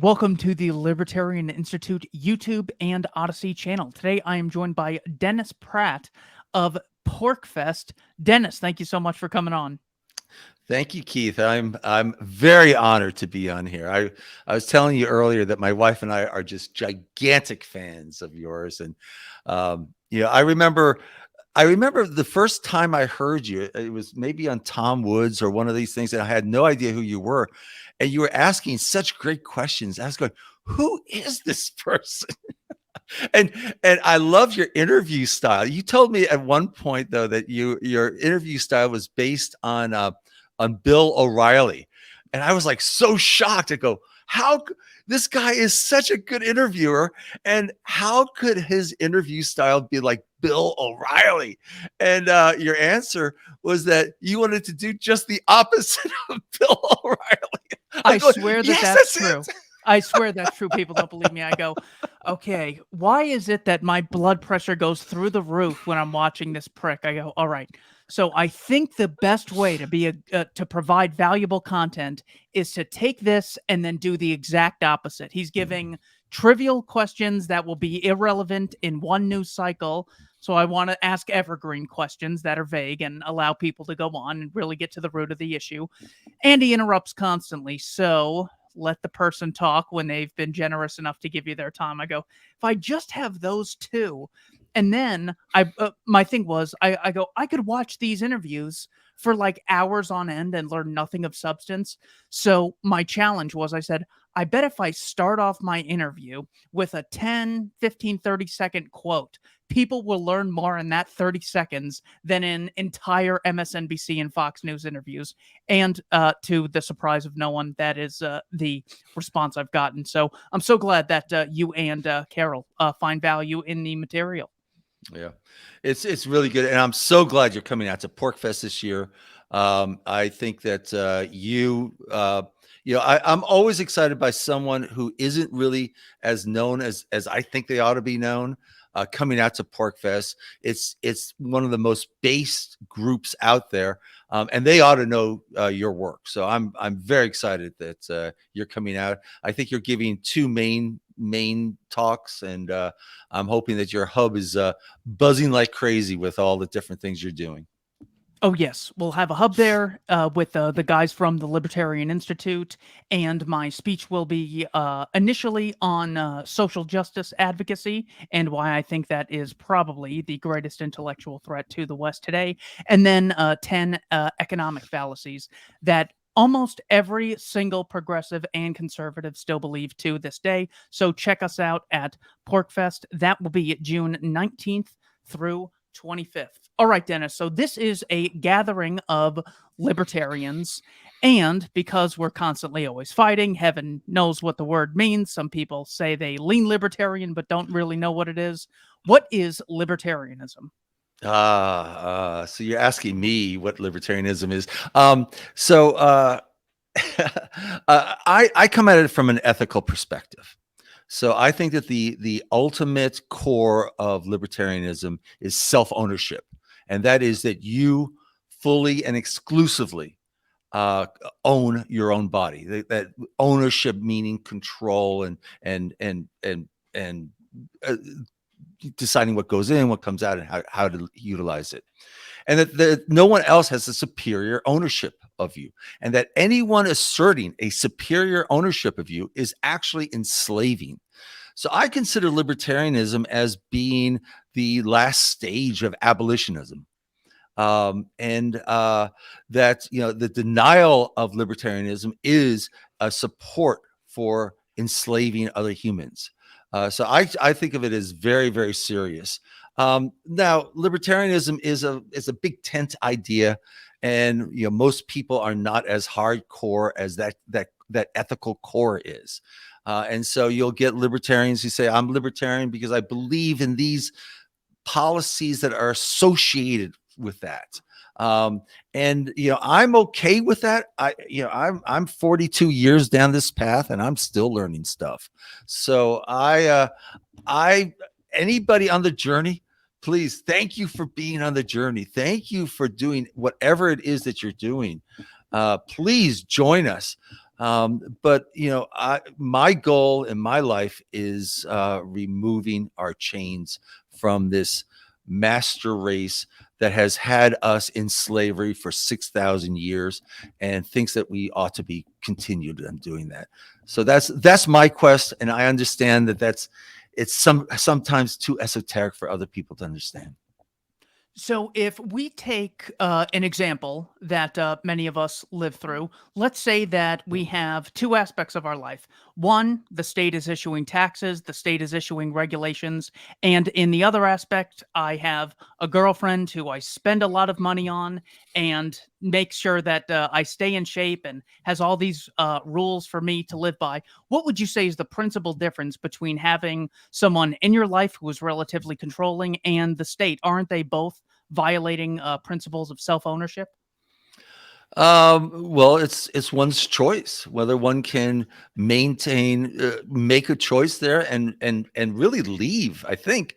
Welcome to the Libertarian Institute YouTube and Odyssey channel. Today I am joined by Dennis Pratt of PorcFest. Dennis, thank you so much for coming on. Thank you, Keith. I'm very honored to be on here. I was telling you earlier that my wife and I are just gigantic fans of yours, and I remember the first time I heard you. It was maybe on Tom Woods or one of these things, and I had no idea who you were, and you were asking such great questions. I was going, "Who is this person?" and I love your interview style. You told me at one point though that your interview style was based on Bill O'Reilly, and I was like so shocked. I go, how this guy is such a good interviewer, and how could his interview style be like Bill O'Reilly? And your answer was that you wanted to do just the opposite of Bill O'Reilly. I swear that that's true. I swear that's true. People don't believe me. I go, okay, why is it that my blood pressure goes through the roof when I'm watching this prick? I go, all right. So I think the best way to be to provide valuable content is to take this and then do the exact opposite. He's giving trivial questions that will be irrelevant in one news cycle. So I want to ask evergreen questions that are vague and allow people to go on and really get to the root of the issue. And he interrupts constantly. So let the person talk when they've been generous enough to give you their time. I go, if I just have those two, and then my thing was, I go, I could watch these interviews for like hours on end and learn nothing of substance. So my challenge was, I said, I bet if I start off my interview with a 10, 15, 30-second quote, people will learn more in that 30 seconds than in entire MSNBC and Fox News interviews. And to the surprise of no one, that is the response I've gotten. So I'm so glad that you and Carol find value in the material. Yeah, it's really good, and I'm so glad you're coming out to PorcFest this year. I think that I'm always excited by someone who isn't really as known as I think they ought to be known. Coming out to PorcFest, it's one of the most based groups out there, and they ought to know your work. So I'm very excited that you're coming out. I think you're giving two main talks, and I'm hoping that your hub is buzzing like crazy with all the different things you're doing. Oh, yes. We'll have a hub there with the guys from the Libertarian Institute, and my speech will be initially on social justice advocacy and why I think that is probably the greatest intellectual threat to the West today, and then 10 economic fallacies that almost every single progressive and conservative still believe to this day. So check us out at PorcFest. That will be June 19th through 25th. All right, Dennis. So this is a gathering of libertarians. And because we're constantly always fighting, heaven knows what the word means. Some people say they lean libertarian, but don't really know what it is. What is libertarianism? So you're asking me what libertarianism is. I come at it from an ethical perspective. So I think that the ultimate core of libertarianism is self-ownership, and that is that you fully and exclusively own your own body. That ownership meaning control and deciding what goes in, what comes out, and how to utilize it. And that no one else has a superior ownership of you. And that anyone asserting a superior ownership of you is actually enslaving. So I consider libertarianism as being the last stage of abolitionism. That, the denial of libertarianism is a support for enslaving other humans. So I think of it as very, very serious. Now, libertarianism is a big tent idea, and most people are not as hardcore as that ethical core is. And so you'll get libertarians who say, I'm libertarian because I believe in these policies that are associated with that. I'm okay with that. I'm 42 years down this path, and I'm still learning stuff. So anybody on the journey, please, thank you for being on the journey. Thank you for doing whatever it is that you're doing. Please join us. But my goal in my life is removing our chains from this master race that has had us in slavery for 6,000 years and thinks that we ought to be continued in doing that. So that's my quest, and I understand that it's sometimes too esoteric for other people to understand. So, if we take an example that many of us live through, let's say that we have two aspects of our life. One, the state is issuing taxes, the state is issuing regulations. And in the other aspect, I have a girlfriend who I spend a lot of money on and make sure that I stay in shape and has all these rules for me to live by. What would you say is the principal difference between having someone in your life who is relatively controlling and the state? Aren't they both violating principles of self-ownership? Well, it's one's choice whether one can make a choice there and really leave. I think,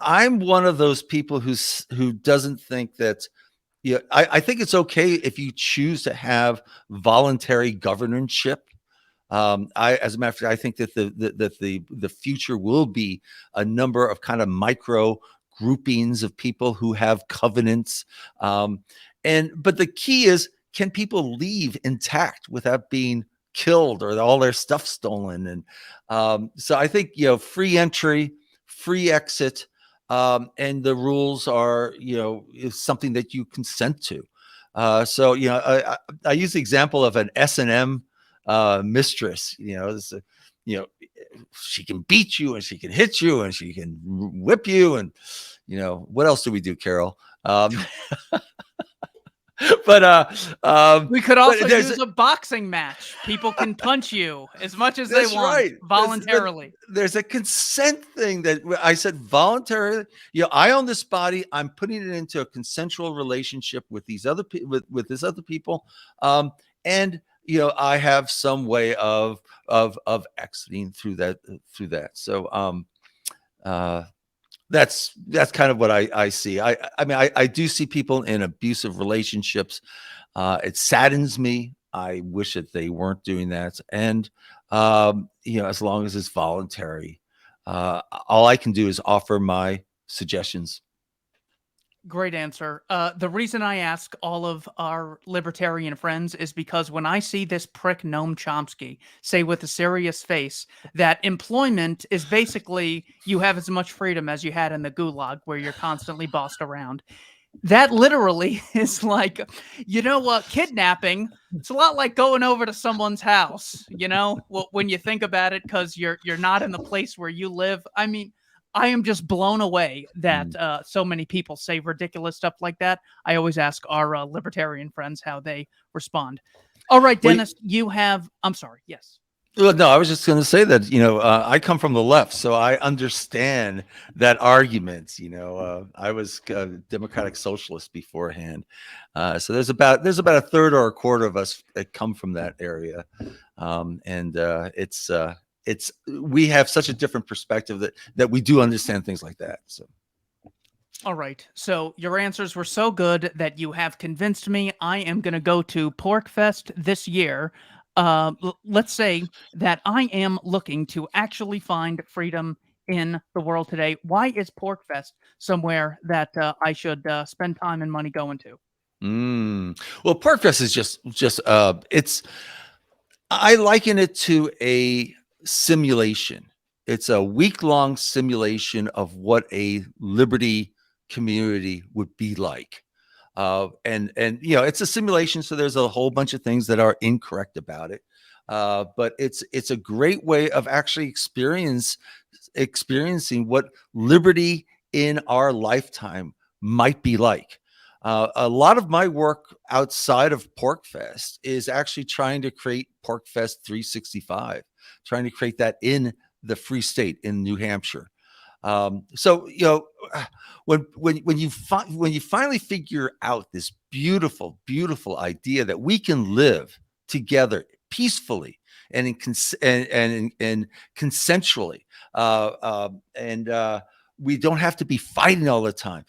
I'm one of those people who doesn't think that. Yeah, I think it's okay if you choose to have voluntary governorship. As a matter of fact, I think that the future will be a number of kind of micro groupings of people who have covenants. But the key is, can people leave intact without being killed or all their stuff stolen? And so I think, free entry, free exit, and the rules are, is something that you consent to. I use the example of an S&M mistress. She can beat you and she can hit you and she can whip you, and what else do we do, Carol? We could also use a boxing match. People can punch you as much as they want, voluntarily. There's a consent thing that I said voluntarily. I own this body. I'm putting it into a consensual relationship with these other with this other people, and I have some way of exiting through that. So that's kind of what I see. I mean, I do see people in abusive relationships. It saddens me. I wish that they weren't doing that. And, as long as it's voluntary, all I can do is offer my suggestions. Great answer. The reason I ask all of our libertarian friends is because when I see this prick Noam Chomsky say with a serious face that employment is basically you have as much freedom as you had in the gulag where you're constantly bossed around, that literally is like, kidnapping. It's a lot like going over to someone's house, when you think about it, because you're not in the place where you live. I mean, I am just blown away that so many people say ridiculous stuff like that. I always ask our libertarian friends how they respond. All right, Dennis, I'm sorry. Yes. Well, no, I was just going to say that, I come from the left, so I understand that argument. I was a democratic socialist beforehand. So there's about a third or a quarter of us that come from that area. We have such a different perspective that we do understand things like that. So. All right. So your answers were so good that you have convinced me. I am going to go to PorcFest this year. Let's say that I am looking to actually find freedom in the world today. Why is PorcFest somewhere that I should spend time and money going to? Well, PorcFest is just I liken it to a simulation. It's a week-long simulation of what a liberty community would be like. And it's a simulation, so there's a whole bunch of things that are incorrect about it. But it's a great way of actually experiencing what liberty in our lifetime might be like. A lot of my work outside of PorcFest is actually trying to create PorcFest 365, trying to create that in the Free State in New Hampshire. So when you finally figure out this beautiful idea that we can live together peacefully and consensually, and we don't have to be fighting all the time.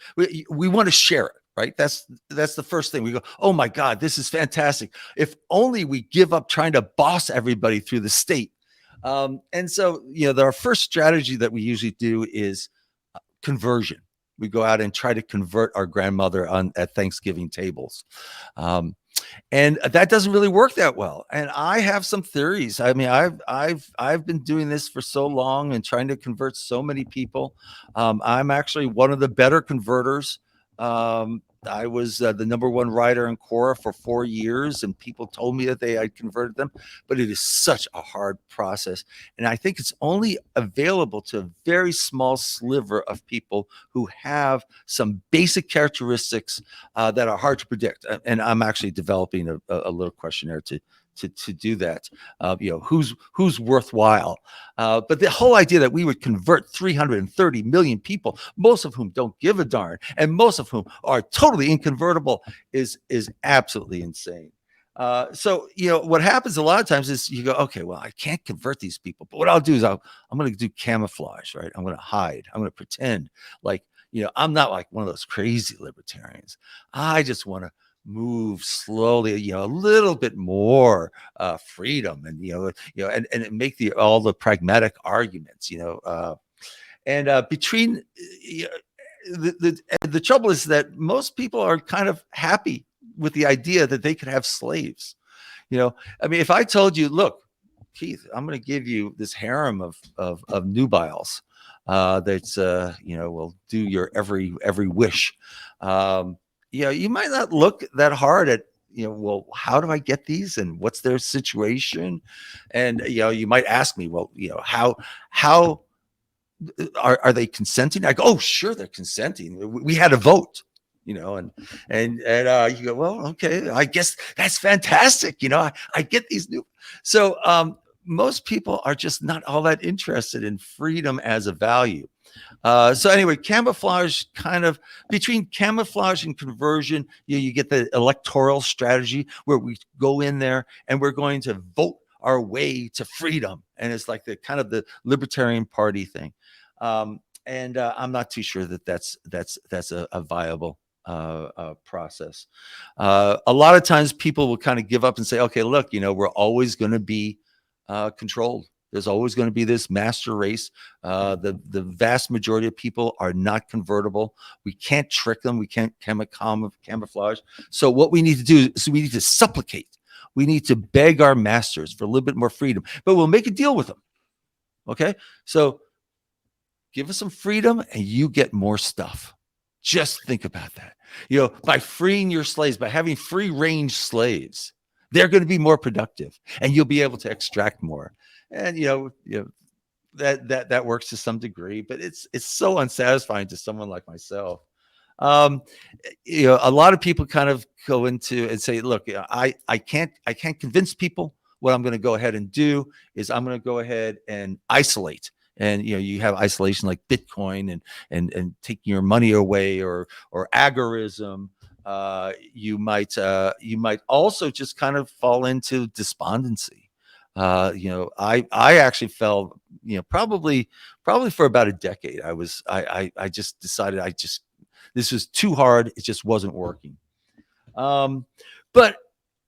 We want to share it. right? That's the first thing. We go, oh my God, this is fantastic. If only we give up trying to boss everybody through the state. And so, our first strategy that we usually do is conversion. We go out and try to convert our grandmother at Thanksgiving tables. And that doesn't really work that well. And I have some theories. I mean, I've been doing this for so long and trying to convert so many people. I'm actually one of the better converters. I was the #1 writer in Quora for 4 years, and people told me that I'd converted them, but it is such a hard process. And I think it's only available to a very small sliver of people who have some basic characteristics that are hard to predict. And I'm actually developing a little questionnaire to do that. Who's worthwhile. But the whole idea that we would convert 330 million people, most of whom don't give a darn, and most of whom are totally inconvertible, is absolutely insane. So what happens a lot of times is you go, okay, well, I can't convert these people, but what I'll do is I'm going to do camouflage, right? I'm going to hide. I'm going to pretend like, I'm not like one of those crazy libertarians. I just want to move slowly, a little bit more freedom, and and make all the pragmatic arguments, and between the trouble is that most people are kind of happy with the idea that they could have slaves. I mean, if I told you, look, Keith, I'm going to give you this harem of nubiles that's will do your every wish. You might not look that hard at, well, how do I get these and what's their situation? And, you might ask me, well, how are they consenting? I go, oh, sure, they're consenting. We had a vote, and you go, well, okay, I guess that's fantastic. I get these new. So most people are just not all that interested in freedom as a value. So anyway, camouflage, kind of between camouflage and conversion, you get the electoral strategy where we go in there and we're going to vote our way to freedom. And it's like the kind of the Libertarian Party thing. And I'm not too sure that that's a viable process. A lot of times people will kind of give up and say, okay, look, we're always going to be controlled. There's always going to be this master race. The vast majority of people are not convertible. We can't trick them. We can't camouflage. So what we need to do is we need to supplicate. We need to beg our masters for a little bit more freedom, but we'll make a deal with them. Okay. So give us some freedom and you get more stuff. Just think about that. By freeing your slaves, by having free range slaves, they're going to be more productive and you'll be able to extract more. And that works to some degree, but it's so unsatisfying to someone like myself. A lot of people kind of go into and say, look, I can't convince people. What I'm going to go ahead and do is I'm going to go ahead and isolate. And you have isolation like Bitcoin and taking your money away or agorism. You might also just kind of fall into despondency. I actually fell, probably for about a decade. I just decided this was too hard. It just wasn't working. But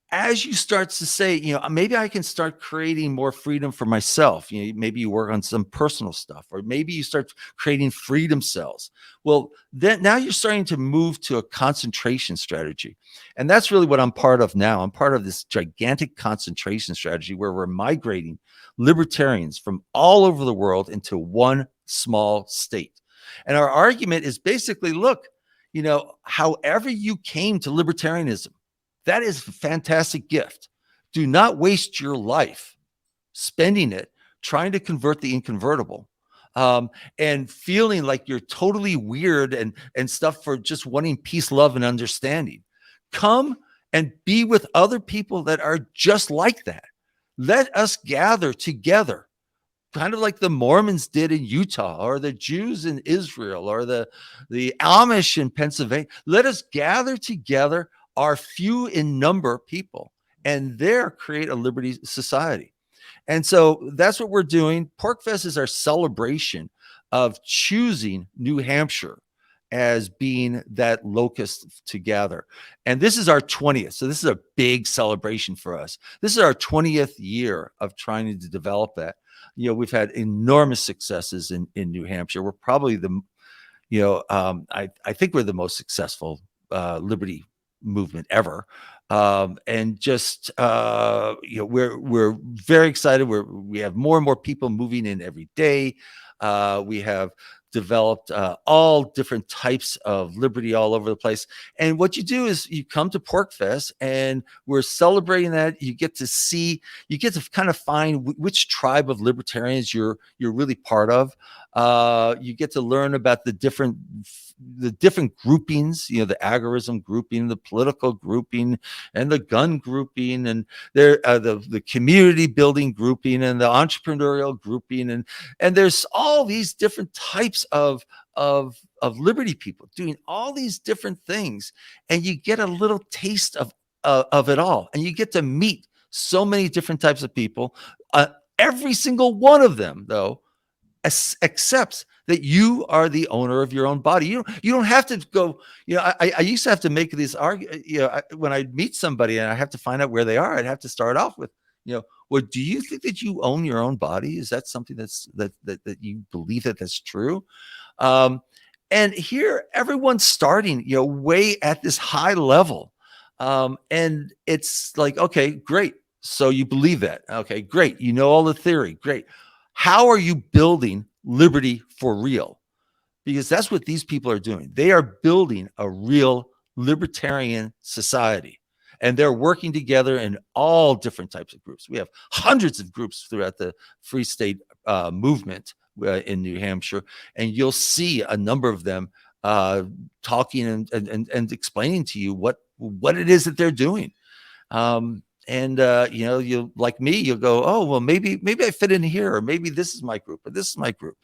as you start to say, maybe I can start creating more freedom for myself. Maybe you work on some personal stuff, or maybe you start creating freedom cells. Well, then now you're starting to move to a concentration strategy. And that's really what I'm part of now. I'm part of this gigantic concentration strategy where we're migrating libertarians from all over the world into one small state. And our argument is basically, look, however you came to libertarianism, that is a fantastic gift. Do not waste your life spending it trying to convert the inconvertible and feeling like you're totally weird and stuff for just wanting peace, love, and understanding. Come and be with other people that are just like that. Let us gather together, kind of like the Mormons did in Utah, or the Jews in Israel, or the Amish in Pennsylvania. Let us gather together, are few in number people, and there create a liberty society. And so that's what we're doing. PorcFest is our celebration of choosing New Hampshire as being that locus to gather. And this is our 20th. So this is a big celebration for us. This is our 20th year of trying to develop that. We've had enormous successes in New Hampshire. We're probably I think we're the most successful liberty movement ever. And just we're very excited. We have more and more people moving in every day. We have developed all different types of liberty all over the place. And what you do is you come to PorcFest, and we're celebrating that. You get to kind of find which tribe of libertarians you're really part of. You get to learn about the different groupings, the agorism grouping, the political grouping, and the gun grouping, and the community building grouping, and the entrepreneurial grouping, and there's all these different types of liberty people doing all these different things, and you get a little taste of it all, and you get to meet so many different types of people. Every single one of them, though, accepts that you are the owner of your own body. You don't have to go. I used to have to make this argument. When I meet somebody and I have to find out where they are, I'd have to start off with, well, do you think that you own your own body? Is that something that you believe that's true? And here, everyone's starting, way at this high level, and it's like, okay, great. So you believe that? Okay, great. You know all the theory. Great. How are you building liberty for real? Because that's what these people are doing. They are building a real libertarian society, and they're working together in all different types of groups. We have hundreds of groups throughout the Free State movement in New Hampshire, and you'll see a number of them talking and explaining to you what it is that they're doing. And you like me, you'll go, oh, well, maybe I fit in here, or maybe this is my group, or this is my group.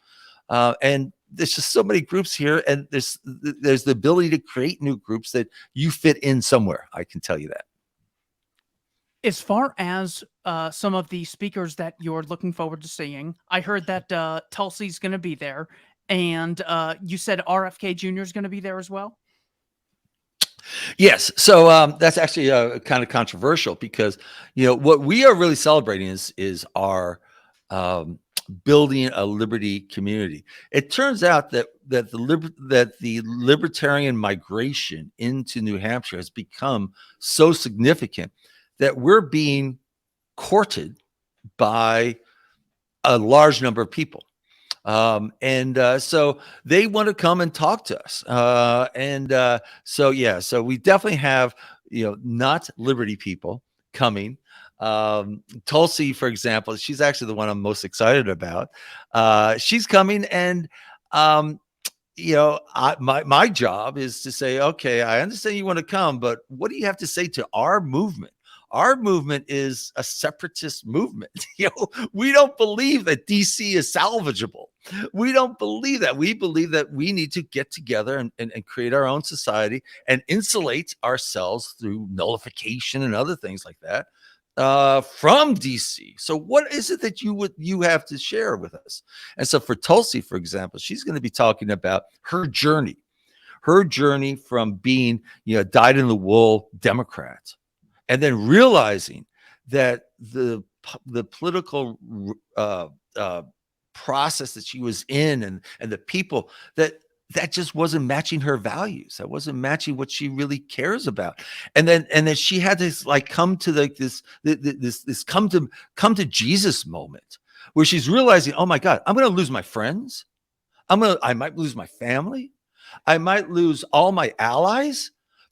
And there's just so many groups here, and there's the ability to create new groups that you fit in somewhere. I can tell you that. As far as some of the speakers that you're looking forward to seeing, I heard that Tulsi's going to be there, and you said RFK Jr. is going to be there as well. Yes. So that's actually kind of controversial, because, what we are really celebrating is our building a liberty community. It turns out that the libertarian migration into New Hampshire has become so significant that we're being courted by a large number of people. So they want to come and talk to us. So we definitely have, not liberty people coming. Tulsi, for example, she's actually the one I'm most excited about. She's coming, and, my job is to say, okay, I understand you want to come, but what do you have to say to our movement? Our movement is a separatist movement. We don't believe that DC is salvageable. We don't believe that. We believe that we need to get together and create our own society and insulate ourselves through nullification and other things like that from DC. So what is it that you have to share with us? And so for Tulsi, for example, she's going to be talking about her journey from being, dyed in the wool Democrat, and then realizing that the political process that she was in, and the people that just wasn't matching her values, that wasn't matching what she really cares about, and then she had this come to this come to Jesus moment, where she's realizing, oh my God, I'm going to lose my friends, I might lose my family, I might lose all my allies,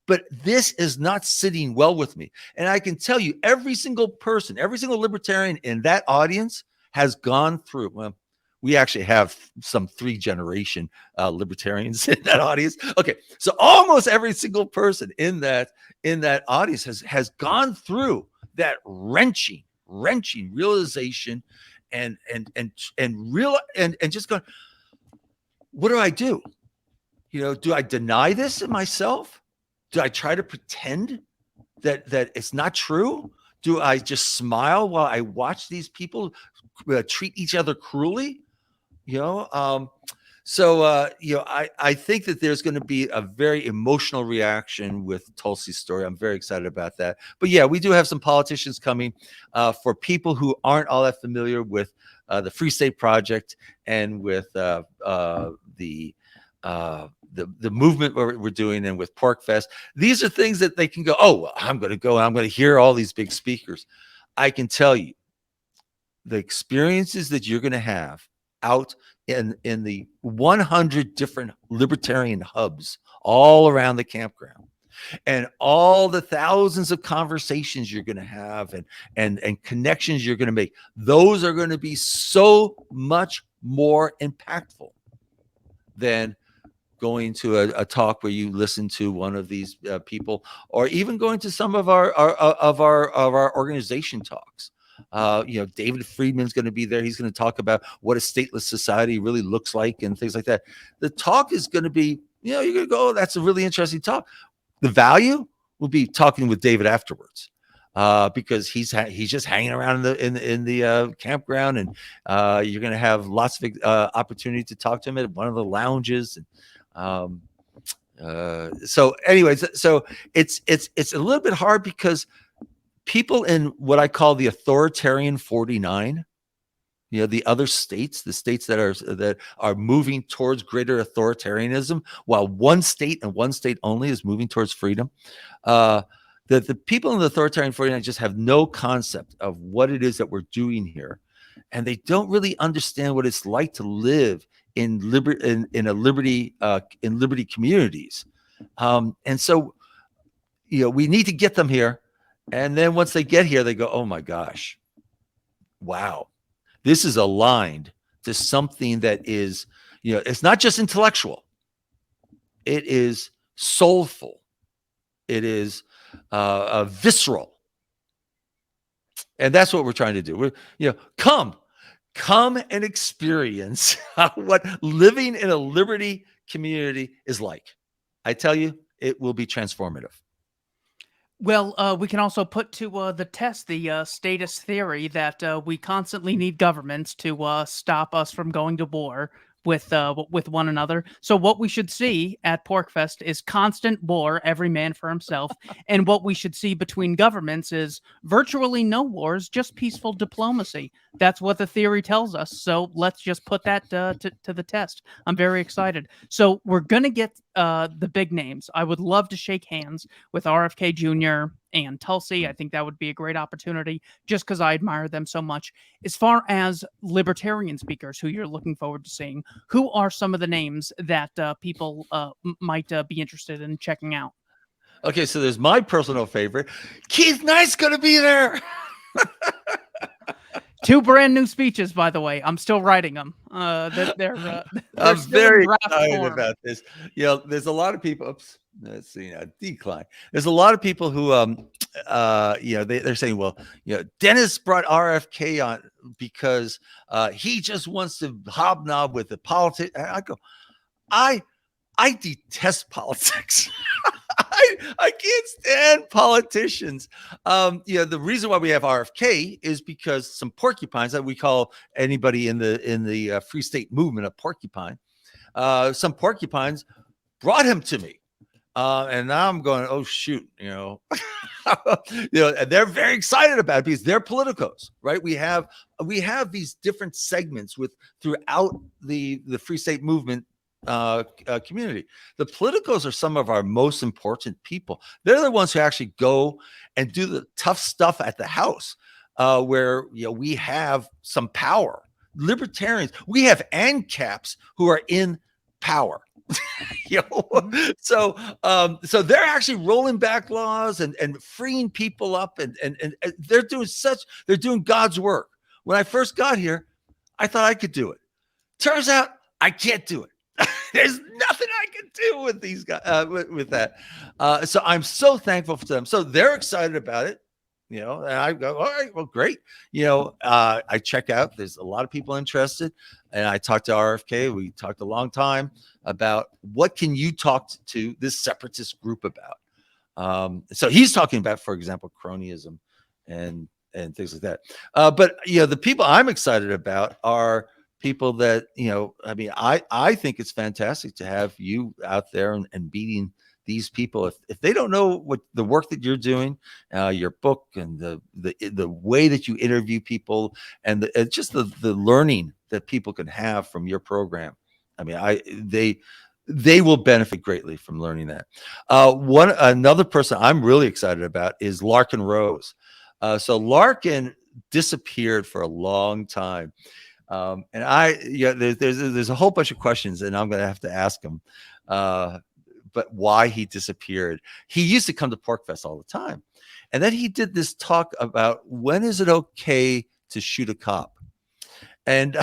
but this is not sitting well with me. And I can tell you, every single person, every single libertarian in that audience has gone through. Well, we actually have some 3-generation libertarians in that audience. Okay, so almost every single person in that audience has gone through that wrenching realization, and just going, what do I do? Do I deny this in myself? Do I try to pretend that it's not true? Do I just smile while I watch these people treat each other cruelly? So, I think that there's going to be a very emotional reaction with Tulsi's story. I'm very excited about that. But yeah, we do have some politicians coming. For people who aren't all that familiar with the Free State Project and with the movement we're doing, and with PorcFest, these are things that they can go, oh, well, I'm going to go and I'm going to hear all these big speakers. I can tell you the experiences that you're going to have out in the 100 different libertarian hubs all around the campground, and all the thousands of conversations you're going to have, and connections you're going to make, those are going to be so much more impactful than going to a talk where you listen to one of these people, or even going to some of our organization talks. David Friedman's going to be there. He's going to talk about what a stateless society really looks like and things like that. The talk is going to be, you're going to go, oh, that's a really interesting talk. The value will be talking with David afterwards, because he's just hanging around in the campground, and you're going to have lots of opportunity to talk to him at one of the lounges. So anyways, so it's a little bit hard because people in what I call the authoritarian 49, the other states, the states that are moving towards greater authoritarianism, while one state and one state only is moving towards freedom. The people in the authoritarian 49 just have no concept of what it is that we're doing here, and they don't really understand what it's like to live in liberty communities. And so, we need to get them here. And then once they get here, they go, oh my gosh, wow, this is aligned to something that is, it's not just intellectual. It is soulful. It is visceral. And that's what we're trying to do. We're, come and experience what living in a liberty community is like. I tell you, it will be transformative. Well, we can also put to the test the status theory that we constantly need governments to stop us from going to war with one another. So what we should see at PorcFest is constant war, every man for himself. And what we should see between governments is virtually no wars, just peaceful diplomacy. That's what the theory tells us. So let's just put that to the test. I'm very excited. So we're going to get the big names. I would love to shake hands with RFK Jr. and Tulsi. I think that would be a great opportunity just because I admire them so much. As far as libertarian speakers who you're looking forward to seeing, who are some of the names that people might be interested in checking out? Okay, so there's my personal favorite. Keith Knight's going to be there. 2 brand new speeches, by the way. I'm still writing them. They're I'm still very in draft excited form. about this. There's a lot of people. Oops, let's see. Decline. There's a lot of people who, they're saying, well, Dennis brought RFK on because he just wants to hobnob with the politics. I go, I detest politics. I can't stand politicians. The reason why we have RFK is because some porcupines, that we call anybody in the Free State movement a porcupine. Some porcupines brought him to me, and now I'm going, oh shoot, and they're very excited about it because they're politicos, right? We have these different segments throughout the Free State movement community. The politicos are some of our most important people. They're the ones who actually go and do the tough stuff at the House, where we have some power. Libertarians, we have ANCAPs who are in power. So they're actually rolling back laws and freeing people up, and they're doing God's work. When I first got here, I thought I could do it. Turns out I can't do it. There's nothing I can do with these guys, with that. So I'm so thankful for them. So they're excited about it, and I go, all right, well, great. I check out, there's a lot of people interested, and I talked to RFK. We talked a long time about what can you talk to this separatist group about. So he's talking about, for example, cronyism and things like that. But the people I'm excited about are people that, I mean, I think it's fantastic to have you out there and beating these people. If they don't know what the work that you're doing, your book and the way that you interview people and just the learning that people can have from your program, I mean, they will benefit greatly from learning that. Another person I'm really excited about is Larkin Rose. So Larkin disappeared for a long time. And there's a whole bunch of questions, and I'm going to have to ask him. But why he disappeared? He used to come to PorcFest all the time, and then he did this talk about when is it okay to shoot a cop, and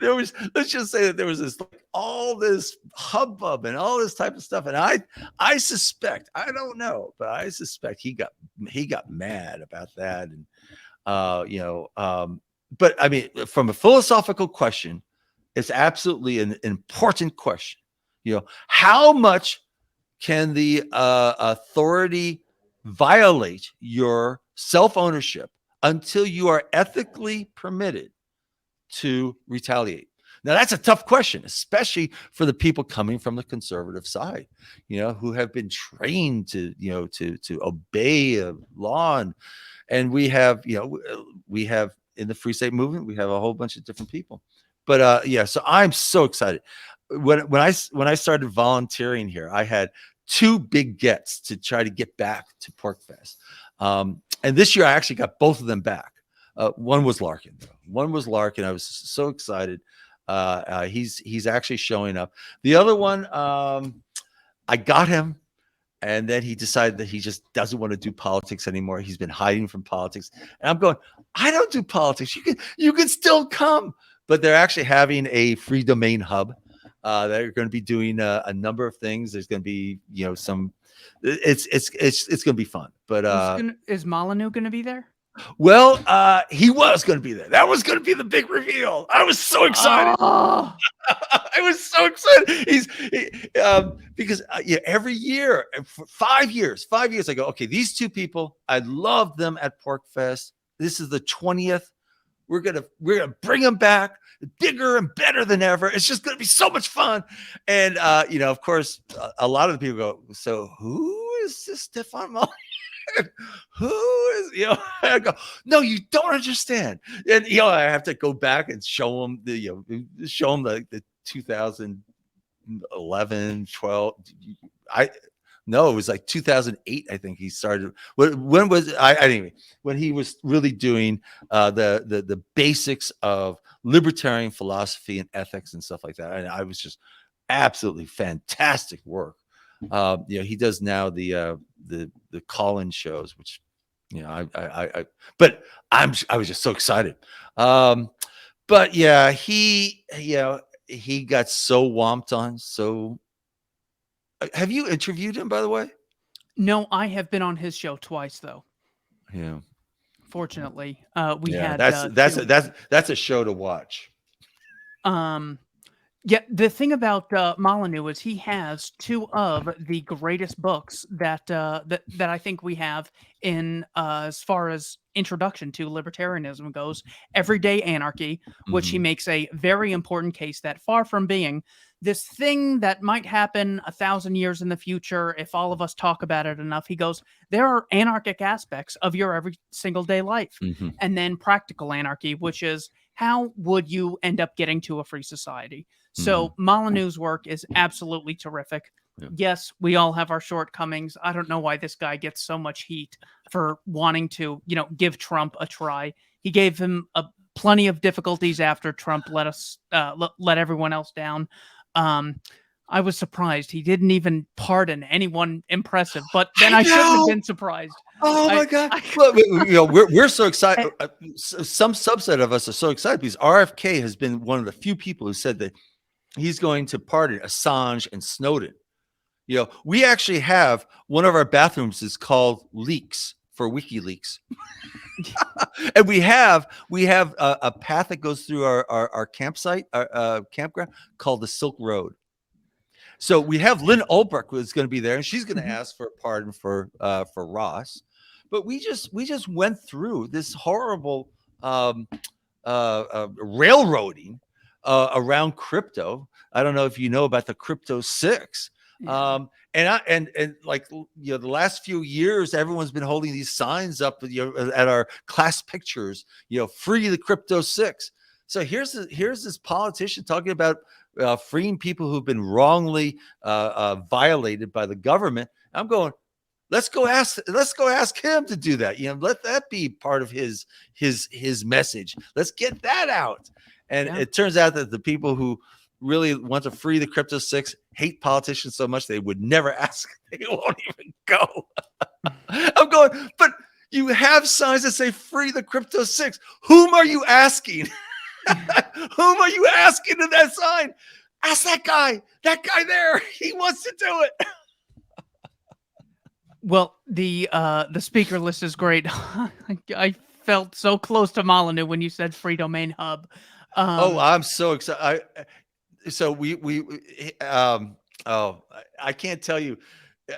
let's just say that there was all this hubbub and all this type of stuff, and I suspect, I don't know, but I suspect he got mad about that, and but I mean, from a philosophical question, it's absolutely an important question. How much can the authority violate your self-ownership until you are ethically permitted to retaliate? Now, that's a tough question, especially for the people coming from the conservative side, who have been trained to obey law, and we have in the free state movement, we have a whole bunch of different people. But so I'm so excited. When I started volunteering here, I had 2 big gets to try to get back to PorcFest. And this year I actually got both of them back. One was Larkin. I was so excited. He's actually showing up. The other one, I got him, and then he decided that he just doesn't want to do politics anymore. He's been hiding from politics. And I'm going, I don't do politics. You can still come. But they're actually having a free domain hub. They're going to be doing a number of things. There's going to be, some. It's going to be fun. But is Molyneux going to be there? Well, he was going to be there. That was going to be the big reveal. I was so excited. Oh. I was so excited. Because every year, for 5 years, I go, okay, these 2 people, I love them at PorcFest. This is the 20th. We're gonna bring them back bigger and better than ever. It's just gonna be so much fun. And of course, a lot of the people go, so who is this Stefan Molyneux? Who is, I go, no, you don't understand. And I have to go back and show them the 2011, 12. No, it was like 2008. I think he started. When was anyway? When he was really doing the basics of libertarian philosophy and ethics and stuff like that. And I was just absolutely fantastic work. He does now the call-in shows, which but I was just so excited. But yeah, he got so womped on. So. Have you interviewed him, by the way? No, I have been on his show twice, though. Yeah. Fortunately, we had. That's a show to watch. Yeah, the thing about Molyneux is he has 2 of the greatest books that I think we have in as far as introduction to libertarianism goes. Everyday Anarchy, which he makes a very important case that far from being this thing that might happen 1,000 years in the future, if all of us talk about it enough, he goes, there are anarchic aspects of your every single day life. And then Practical Anarchy, which is how would you end up getting to a free society? So Molyneux's work is absolutely terrific. Yeah. Yes, we all have our shortcomings. I don't know why this guy gets so much heat for wanting to, give Trump a try. He gave him plenty of difficulties after Trump let everyone else down. I was surprised he didn't even pardon anyone impressive, but then I shouldn't have been surprised. Oh my God! Well, we're so excited. Some subset of us are so excited because RFK has been one of the few people who said that he's going to pardon Assange and Snowden. We actually have one of our bathrooms is called Leaks for WikiLeaks. And we have a path that goes through our campsite, our campground called the Silk Road. So we have Lynn Ulbrich who's going to be there, and she's going to ask for a pardon for Ross. But we just went through this horrible railroading around crypto. I don't know if you know about the crypto six. Yeah. And like, the last few years, everyone's been holding these signs up, at our class pictures, free the crypto six. So here's this politician talking about freeing people who've been wrongly violated by the government. I'm going, let's go ask him to do that. Let that be part of his message. Let's get that out. And it turns out that the people who really want to free the crypto six hate politicians so much they would never ask. They won't even go. I'm going, but you have signs that say free the crypto six. Whom are you asking? Whom are you asking to that sign? Ask that guy there. He wants to do it. Well, the speaker list is great. I felt so close to Molyneux when you said Free Domain Hub. I'm so excited. I can't tell you.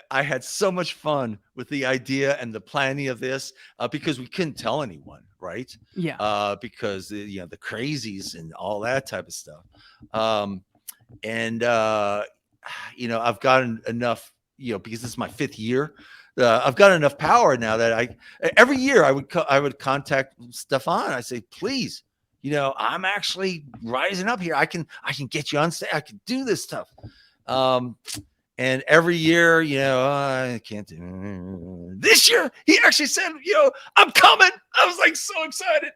I had so much fun with the idea and the planning of this because we couldn't tell anyone, right? Yeah. Because the crazies and all that type of stuff. I've gotten enough, because this is my 5th year. I've got enough power now that every year I would contact Stefan. I say, please, I'm actually rising up here. I can get you on stage. I can do this stuff. And every year, I can't do it. This year, he actually said, I'm coming. I was like so excited.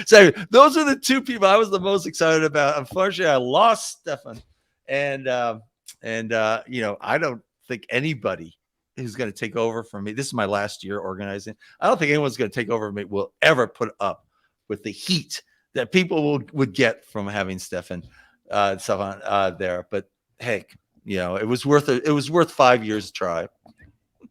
So those are the 2 people I was the most excited about. Unfortunately, I lost Stefan. And I don't think anybody who's going to take over from me. This is my last year organizing. I don't think anyone's going to take over from me will ever put up with the heat that people would get from having Stefan there. But hey, it was worth 5 years to try.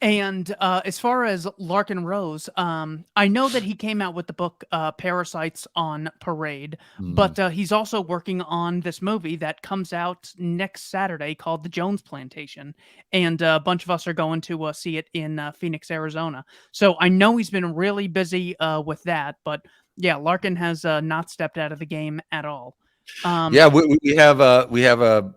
And as far as Larkin Rose, I know that he came out with the book Parasites on Parade, but he's also working on this movie that comes out next Saturday called The Jones Plantation. And a bunch of us are going to see it in Phoenix, Arizona. So I know he's been really busy with that. But yeah, Larkin has not stepped out of the game at all. We have a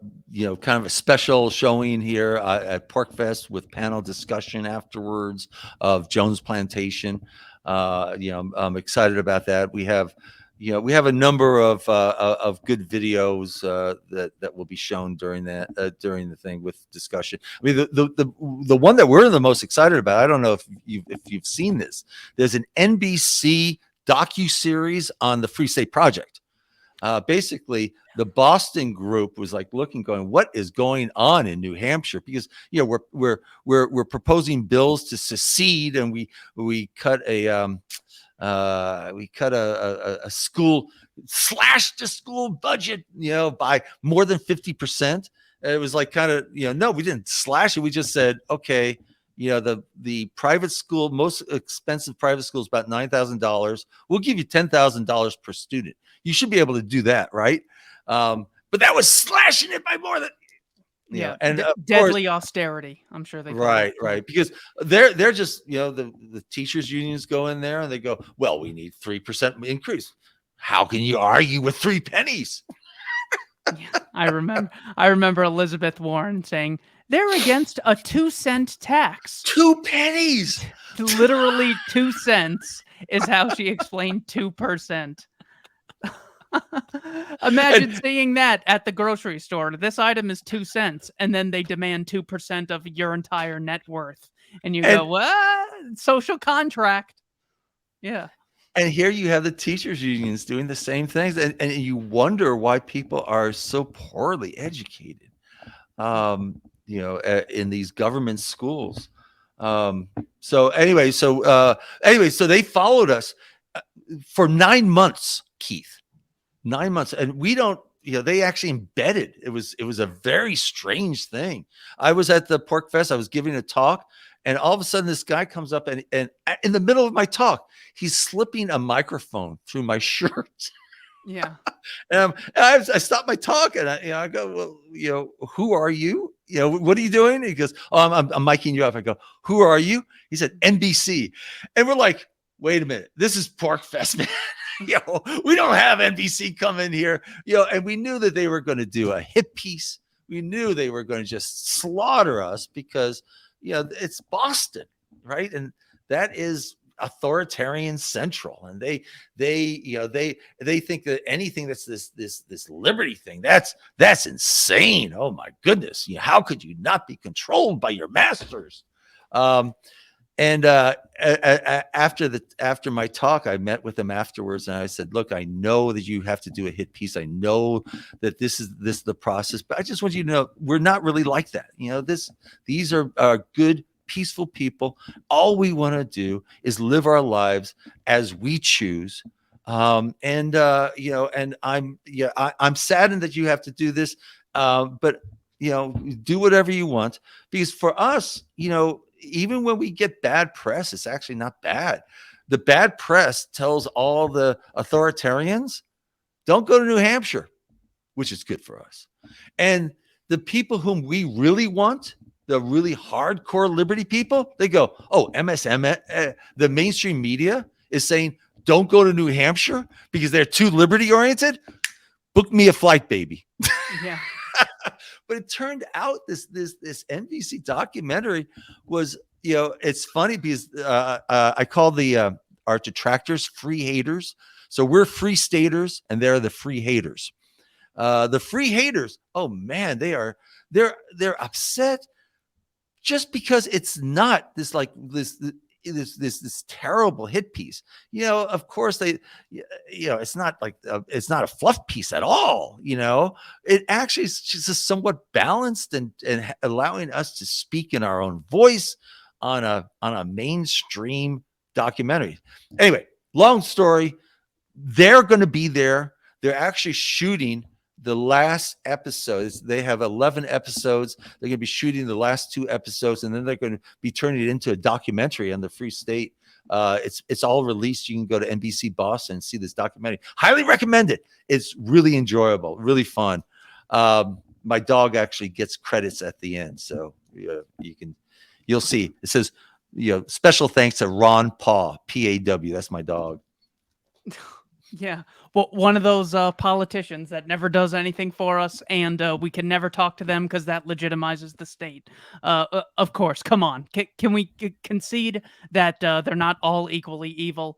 kind of a special showing here at PorcFest with panel discussion afterwards of Jones Plantation. I'm excited about that. We have a number of good videos that will be shown during the thing with discussion. I mean, the one that we're the most excited about. I don't know if you've seen this. There's an NBC docuseries on the Free State Project. Basically, the Boston group was like going, what is going on in New Hampshire? Because we're proposing bills to secede, and we cut a school, slashed the school budget, by more than 50%. It was like no, we didn't slash it. We just said, okay, the private school, most expensive private school is about $9,000. We'll give you $10,000 per student. You should be able to do that, right? But that was slashing it by more than, and deadly austerity. I'm sure they right, because they're just the teachers unions go in there and they go, well, we need 3% increase. How can you argue with 3 pennies? I remember Elizabeth Warren saying they're against a 2-cent tax. 2 pennies. Literally 2 cents is how she explained 2%. Imagine seeing that at the grocery store. This item is 2 cents, and then they demand 2% of your entire net worth. And you go, what? Social contract. Yeah. And here you have the teachers unions doing the same things. And you wonder why people are so poorly educated, in these government schools. So they followed us for 9 months, Keith. 9 months, and we don't. They actually embedded. It was a very strange thing. I was at the PorcFest. I was giving a talk, and all of a sudden, this guy comes up, and in the middle of my talk, he's slipping a microphone through my shirt. Yeah. And I stopped my talk, and I go, well, who are you? What are you doing? He goes, oh, I'm miking you up. I go, who are you? He said, NBC, and we're like, wait a minute, this is PorcFest, man. We don't have NBC come in here, and we knew that they were going to do a hit piece. We knew they were going to just slaughter us because, it's Boston, right? And that is authoritarian central, and they think that anything that's this liberty thing, that's insane. Oh my goodness, how could you not be controlled by your masters? And after my talk, I met with them afterwards, and I said, "Look, I know that you have to do a hit piece. I know that this is the process, but I just want you to know we're not really like that. These are good, peaceful people. All we want to do is live our lives as we choose. And I'm saddened that you have to do this, but do whatever you want, because for us, even when we get bad press, it's actually not bad. The bad press tells all the authoritarians, don't go to New Hampshire, which is good for us. And the people whom we really want, the really hardcore liberty people, they go, oh, MSM, the mainstream media is saying, don't go to New Hampshire because they're too liberty oriented. Book me a flight, baby. Yeah. But it turned out this NBC documentary was, it's funny because I call our detractors free haters. So we're free staters and they're the free haters. The free haters, oh man, they're upset just because it's not this terrible hit piece. Of course it's not like it's not a fluff piece at all. It actually is just somewhat balanced and allowing us to speak in our own voice on a mainstream documentary. Anyway, long story, they're going to be there. They're actually shooting the last episodes. They have 11 episodes. They're going to be shooting the last 2 episodes, and then they're going to be turning it into a documentary on the Free State. It's all released. You can go to NBC Boston and see this documentary. Highly recommend it. It's really enjoyable, really fun. My dog actually gets credits at the end, so you'll see. It says, special thanks to Ron Paw, P-A-W. That's my dog. Yeah. Well, one of those politicians that never does anything for us, and we can never talk to them because that legitimizes the state. Of course, come on. Can we concede that they're not all equally evil?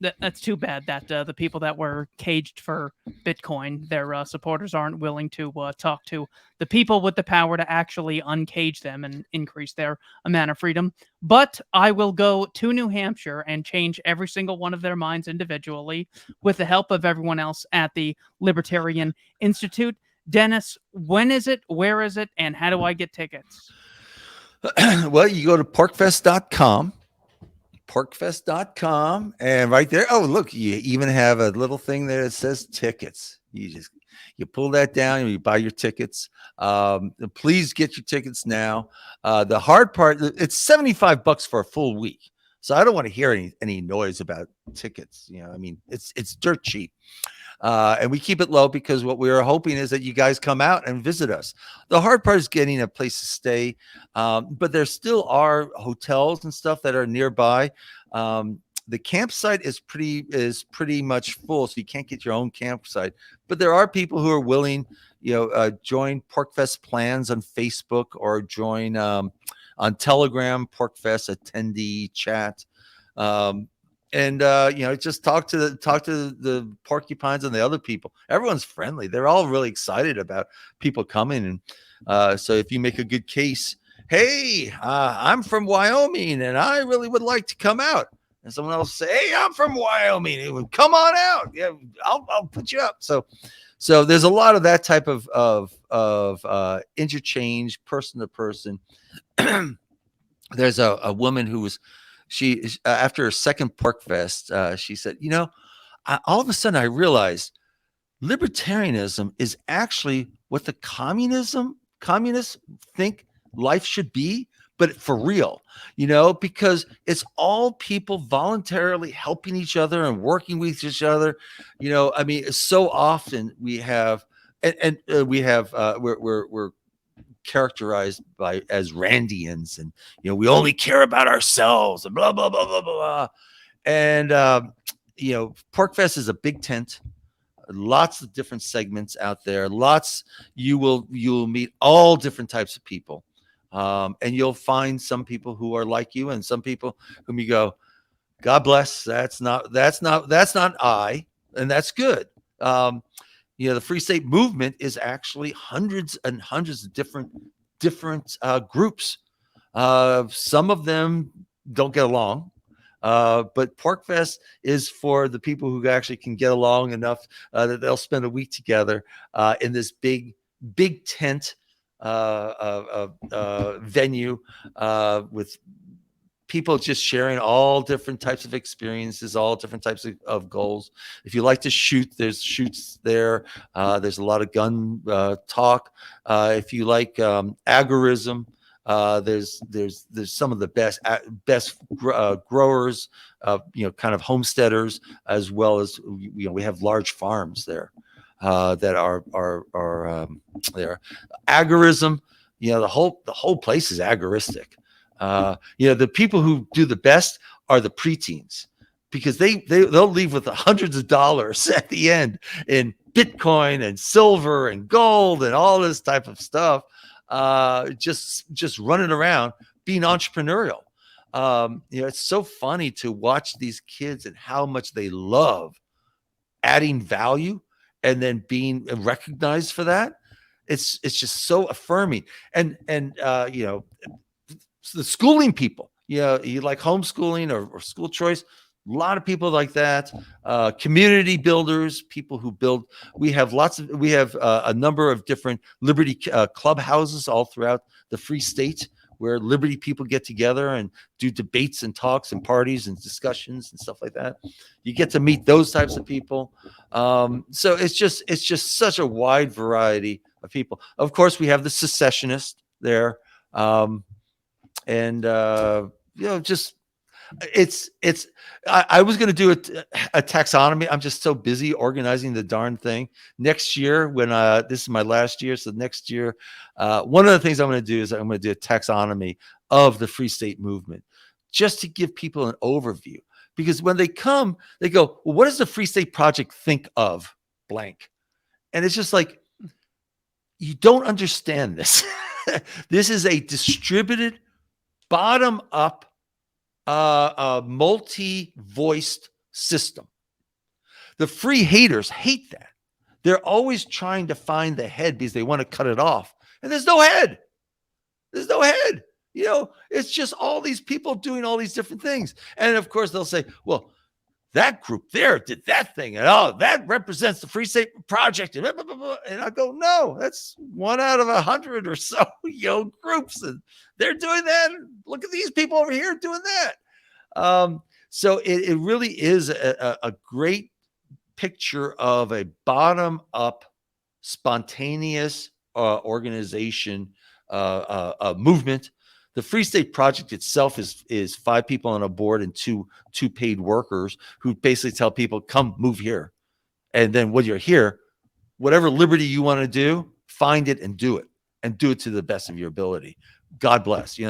That's too bad that the people that were caged for Bitcoin, their supporters aren't willing to talk to the people with the power to actually uncage them and increase their amount of freedom. But I will go to New Hampshire and change every single one of their minds individually with the help of everyone else at the Libertarian Institute. Dennis, when is it? Where is it? And how do I get tickets? Well, you go to PorcFest.com. PorcFest.com, and right there, oh look, you even have a little thing there that says tickets. You pull that down and you buy your tickets. Please get your tickets now. The hard part, it's $75 for a full week, so I don't want to hear any noise about tickets. It's dirt cheap. And we keep it low because what we are hoping is that you guys come out and visit us. The hard part is getting a place to stay, but there still are hotels and stuff that are nearby. The campsite is pretty much full, so you can't get your own campsite. But there are people who are willing, join PorcFest plans on Facebook or join on Telegram, PorcFest attendee chat. And just talk to the porcupines and the other people. Everyone's friendly. They're all really excited about people coming. And so if you make a good case, hey, I'm from Wyoming and I really would like to come out. And someone else say, hey, I'm from Wyoming. Come on out. Yeah, I'll put you up. So there's a lot of that type of interchange, person to person. There's a woman who was. She after her second PorcFest, she said, all of a sudden I realized libertarianism is actually what the communists think life should be, but for real, because it's all people voluntarily helping each other and working with each other. So often we have, and we have, we're characterized as Randians, and we only care about ourselves and blah blah blah blah blah. And PorcFest is a big tent, lots of different segments out there. You will meet all different types of people, and you'll find some people who are like you, and some people whom you go, God bless. That's not I, and that's good. The Free State movement is actually hundreds and hundreds of different groups. Some of them don't get along. But PorcFest is for the people who actually can get along enough that they'll spend a week together in this big tent venue with people just sharing all different types of experiences, all different types of goals. If you like to shoot, there's shoots there. There's a lot of gun talk. If you like agorism, there's some of the best growers, kind of homesteaders, as well as we have large farms there that are there. Agorism, the whole place is agoristic. The people who do the best are the preteens, because they'll leave with hundreds of dollars at the end in Bitcoin and silver and gold and all this type of stuff. Just running around being entrepreneurial. It's so funny to watch these kids and how much they love adding value and then being recognized for that. It's just so affirming. And the schooling people, you like homeschooling or school choice. A lot of people like that. Community builders, people who build. We have a number of different Liberty clubhouses all throughout the Free State, where Liberty people get together and do debates and talks and parties and discussions and stuff like that. You get to meet those types of people. So it's just such a wide variety of people. Of course, we have the secessionists there, I was going to do a taxonomy. I'm just so busy organizing the darn thing. Next year, when this is my last year, so next year, one of the things I'm going to do is I'm going to do a taxonomy of the Free State movement, just to give people an overview. Because when they come, they go, well, what does the Free State Project think of blank? And it's just like, you don't understand this. This is a distributed, bottom-up, multi-voiced system. The free haters hate that. They're always trying to find the head because they want to cut it off. And there's no head. There's no head. It's just all these people doing all these different things. And of course, they'll say, well, that group there did that thing. And that represents the Free State Project. And I go, no, that's 1 out of 100 or so, groups. And they're doing that. Look at these people over here doing that. So it really is a great picture of a bottom-up, spontaneous organization, movement. The Free State Project itself is 5 people on a board and two paid workers who basically tell people, come move here. And then when you're here, whatever liberty you want to do, find it and do it to the best of your ability. God bless,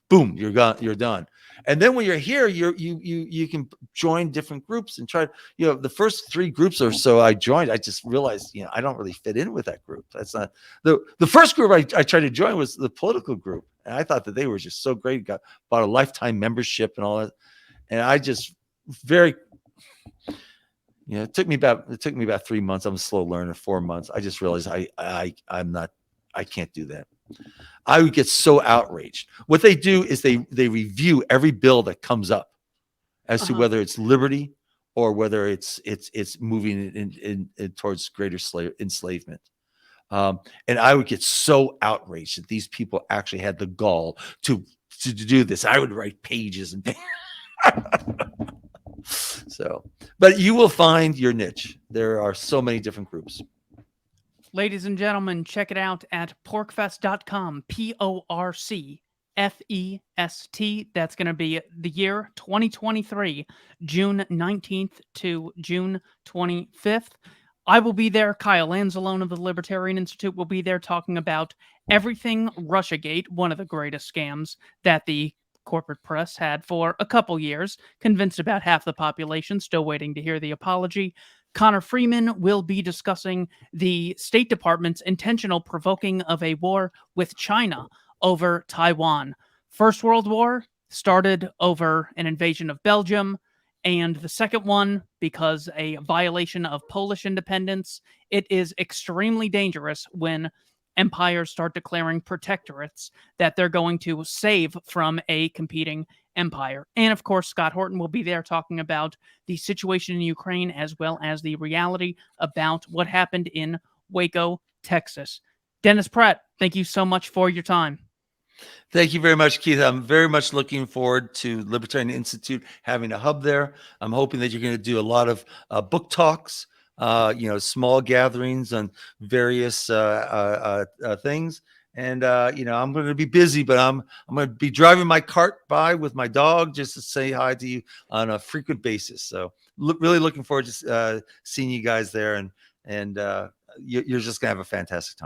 boom, you're done. And then when you're here, you can join different groups and try, the first 3 groups or so I joined, I just realized, I don't really fit in with that group. That's not the first group I tried to join was the political group. And I thought that they were just so great. Bought a lifetime membership and all that. And I just it took me about 3 months. I'm a slow learner, 4 months. I just realized I can't do that. I would get so outraged. What they do is they review every bill that comes up as to whether it's liberty or whether it's moving in towards greater enslavement. And I would get so outraged that these people actually had the gall to do this. I would write pages and so, but you will find your niche. There are so many different groups. Ladies and gentlemen, check it out at porcfest.com, PorcFest. That's going to be the year 2023, June 19th to June 25th. I will be there. Kyle Lanzalone of the Libertarian Institute will be there talking about everything Russiagate, one of the greatest scams that the corporate press had for a couple years, convinced about half the population, still waiting to hear the apology. Connor Freeman will be discussing the State Department's intentional provoking of a war with China over Taiwan. First World War started over an invasion of Belgium, and the second one because a violation of Polish independence. It is extremely dangerous when empires start declaring protectorates that they're going to save from a competing empire. And of course, Scott Horton will be there talking about the situation in Ukraine as well as the reality about what happened in Waco, Texas. Dennis Pratt, thank you so much for your time. Thank you very much, Keith. I'm very much looking forward to Libertarian Institute having a hub there. I'm hoping that you're going to do a lot of book talks, small gatherings on various things. And I'm going to be busy, but I'm going to be driving my cart by with my dog just to say hi to you on a frequent basis. So really looking forward to seeing you guys there, and you're just going to have a fantastic time.